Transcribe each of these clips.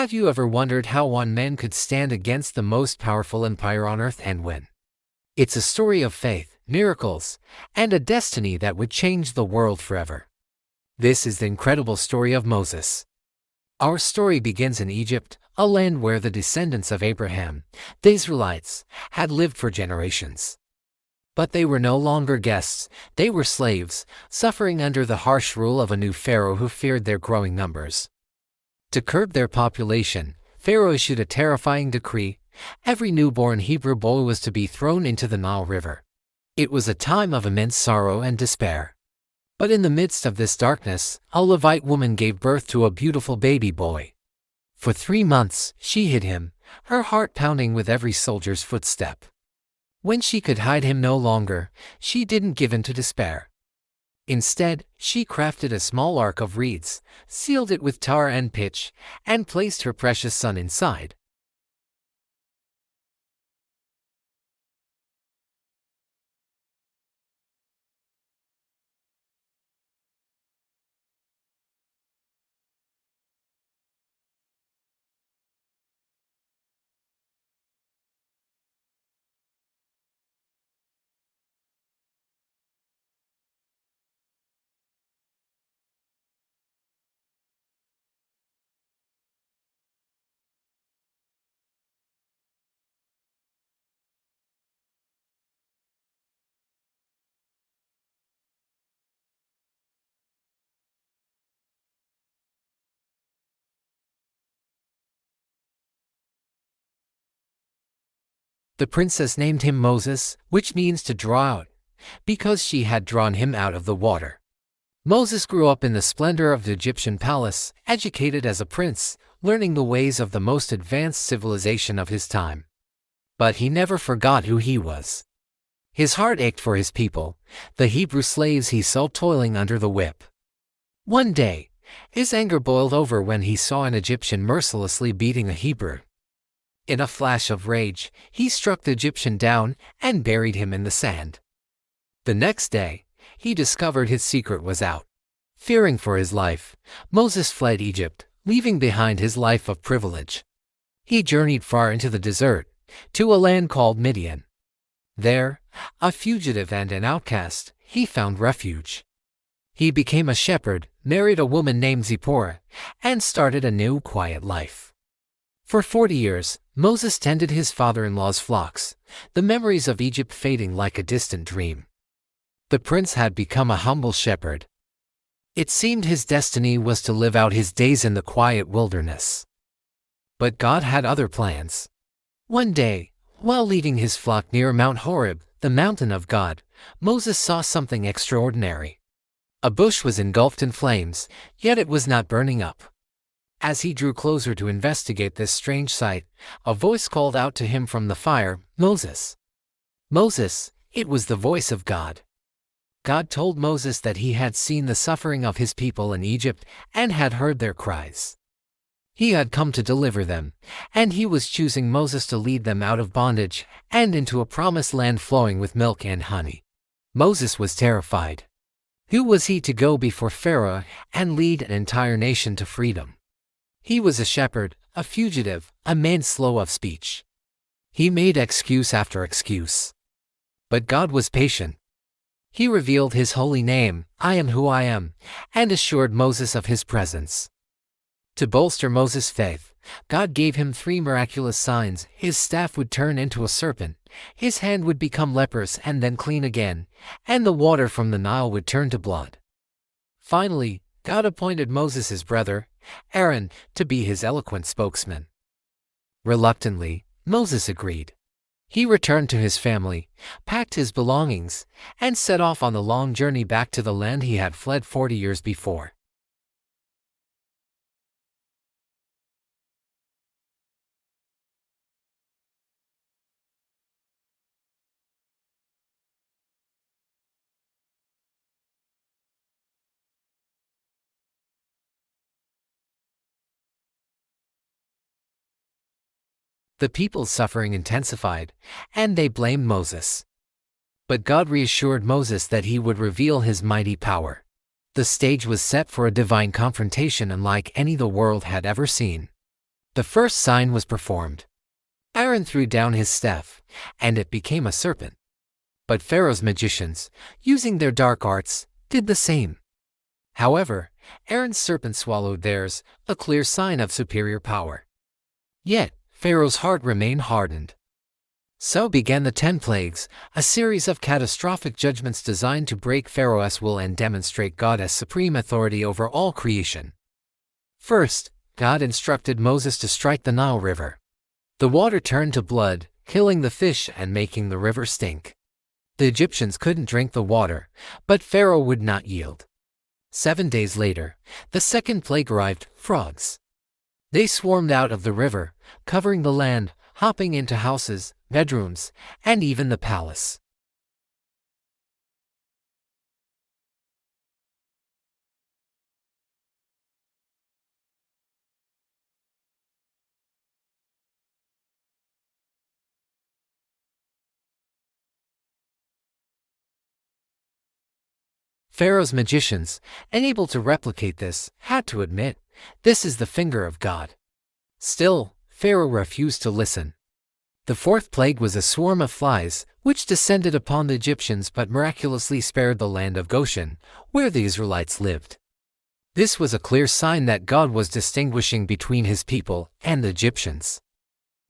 Have you ever wondered how one man could stand against the most powerful empire on earth and win? It's a story of faith, miracles, and a destiny that would change the world forever. This is the incredible story of Moses. Our story begins in Egypt, a land where the descendants of Abraham, the Israelites, had lived for generations. But they were no longer guests, they were slaves, suffering under the harsh rule of a new pharaoh who feared their growing numbers. To curb their population, Pharaoh issued a terrifying decree: every newborn Hebrew boy was to be thrown into the Nile River. It was a time of immense sorrow and despair. But in the midst of this darkness, a Levite woman gave birth to a beautiful baby boy. For 3 months, she hid him, her heart pounding with every soldier's footstep. When she could hide him no longer, she didn't give in to despair. Instead, she crafted a small ark of reeds, sealed it with tar and pitch, and placed her precious son inside. The princess named him Moses, which means to draw out, because she had drawn him out of the water. Moses grew up in the splendor of the Egyptian palace, educated as a prince, learning the ways of the most advanced civilization of his time. But he never forgot who he was. His heart ached for his people, the Hebrew slaves he saw toiling under the whip. One day, his anger boiled over when he saw an Egyptian mercilessly beating a Hebrew. In a flash of rage, he struck the Egyptian down and buried him in the sand. The next day, he discovered his secret was out. Fearing for his life, Moses fled Egypt, leaving behind his life of privilege. He journeyed far into the desert, to a land called Midian. There, a fugitive and an outcast, he found refuge. He became a shepherd, married a woman named Zipporah, and started a new, quiet life. For 40 years, Moses tended his father-in-law's flocks, the memories of Egypt fading like a distant dream. The prince had become a humble shepherd. It seemed his destiny was to live out his days in the quiet wilderness. But God had other plans. One day, while leading his flock near Mount Horeb, the mountain of God, Moses saw something extraordinary. A bush was engulfed in flames, yet it was not burning up. As he drew closer to investigate this strange sight, a voice called out to him from the fire, "Moses! Moses!" It was the voice of God. God told Moses that he had seen the suffering of his people in Egypt and had heard their cries. He had come to deliver them, and he was choosing Moses to lead them out of bondage and into a promised land flowing with milk and honey. Moses was terrified. Who was he to go before Pharaoh and lead an entire nation to freedom? He was a shepherd, a fugitive, a man slow of speech. He made excuse after excuse. But God was patient. He revealed his holy name, "I am who I am," and assured Moses of his presence. To bolster Moses' faith, God gave him 3 miraculous signs: his staff would turn into a serpent, his hand would become leprous and then clean again, and the water from the Nile would turn to blood. Finally, God appointed Moses' brother, Aaron, to be his eloquent spokesman. Reluctantly, Moses agreed. He returned to his family, packed his belongings, and set off on the long journey back to the land he had fled 40 years before. The people's suffering intensified, and they blamed Moses. But God reassured Moses that he would reveal his mighty power. The stage was set for a divine confrontation unlike any the world had ever seen. The first sign was performed. Aaron threw down his staff, and it became a serpent. But Pharaoh's magicians, using their dark arts, did the same. However, Aaron's serpent swallowed theirs, a clear sign of superior power. Yet, Pharaoh's heart remained hardened. So began the 10 plagues, a series of catastrophic judgments designed to break Pharaoh's will and demonstrate God as supreme authority over all creation. First, God instructed Moses to strike the Nile River. The water turned to blood, killing the fish and making the river stink. The Egyptians couldn't drink the water, but Pharaoh would not yield. 7 days later, the second plague arrived, frogs. They swarmed out of the river, covering the land, hopping into houses, bedrooms, and even the palace. Pharaoh's magicians, unable to replicate this, had to admit, this is the finger of God. Still, Pharaoh refused to listen. The fourth plague was a swarm of flies, which descended upon the Egyptians but miraculously spared the land of Goshen, where the Israelites lived. This was a clear sign that God was distinguishing between his people and the Egyptians.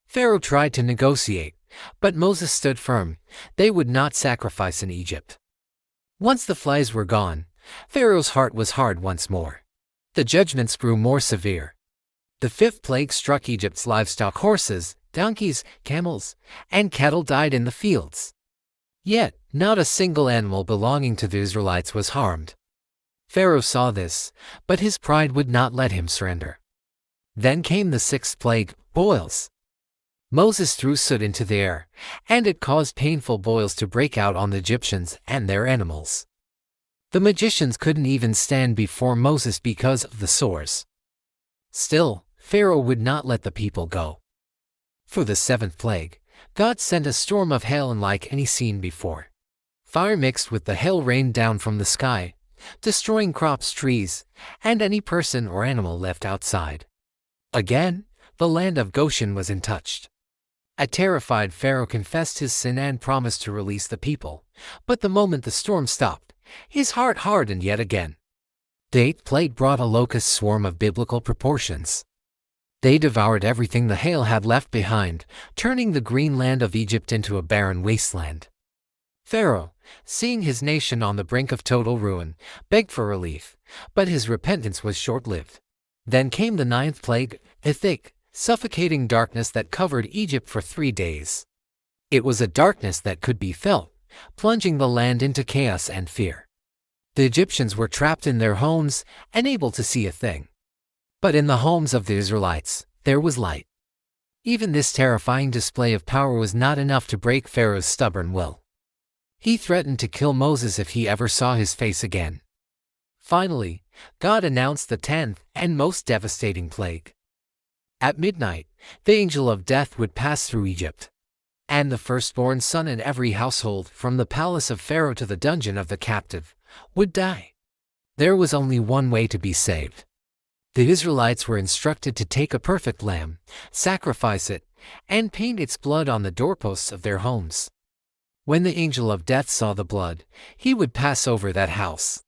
Pharaoh tried to negotiate, but Moses stood firm. They would not sacrifice in Egypt. Once the flies were gone, Pharaoh's heart was hard once more. The judgments grew more severe. The fifth plague struck Egypt's livestock. Horses, donkeys, camels, and cattle died in the fields. Yet, not a single animal belonging to the Israelites was harmed. Pharaoh saw this, but his pride would not let him surrender. Then came the sixth plague, boils. Moses threw soot into the air, and it caused painful boils to break out on the Egyptians and their animals. The magicians couldn't even stand before Moses because of the sores. Still, Pharaoh would not let the people go. For the seventh plague, God sent a storm of hail unlike any seen before. Fire mixed with the hail rained down from the sky, destroying crops, trees, and any person or animal left outside. Again, the land of Goshen was untouched. A terrified Pharaoh confessed his sin and promised to release the people, but the moment the storm stopped, his heart hardened yet again. The eighth plague brought a locust swarm of biblical proportions. They devoured everything the hail had left behind, turning the green land of Egypt into a barren wasteland. Pharaoh, seeing his nation on the brink of total ruin, begged for relief, but his repentance was short-lived. Then came the ninth plague, a thick, suffocating darkness that covered Egypt for 3 days. It was a darkness that could be felt, plunging the land into chaos and fear. The Egyptians were trapped in their homes, unable to see a thing. But in the homes of the Israelites, there was light. Even this terrifying display of power was not enough to break Pharaoh's stubborn will. He threatened to kill Moses if he ever saw his face again. Finally, God announced the 10th and most devastating plague. At midnight, the angel of death would pass through Egypt, and the firstborn son in every household, from the palace of Pharaoh to the dungeon of the captive, would die. There was only one way to be saved. The Israelites were instructed to take a perfect lamb, sacrifice it, and paint its blood on the doorposts of their homes. When the angel of death saw the blood, he would pass over that house.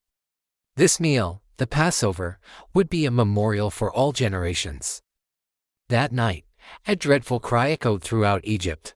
This meal, the Passover, would be a memorial for all generations. That night, a dreadful cry echoed throughout Egypt.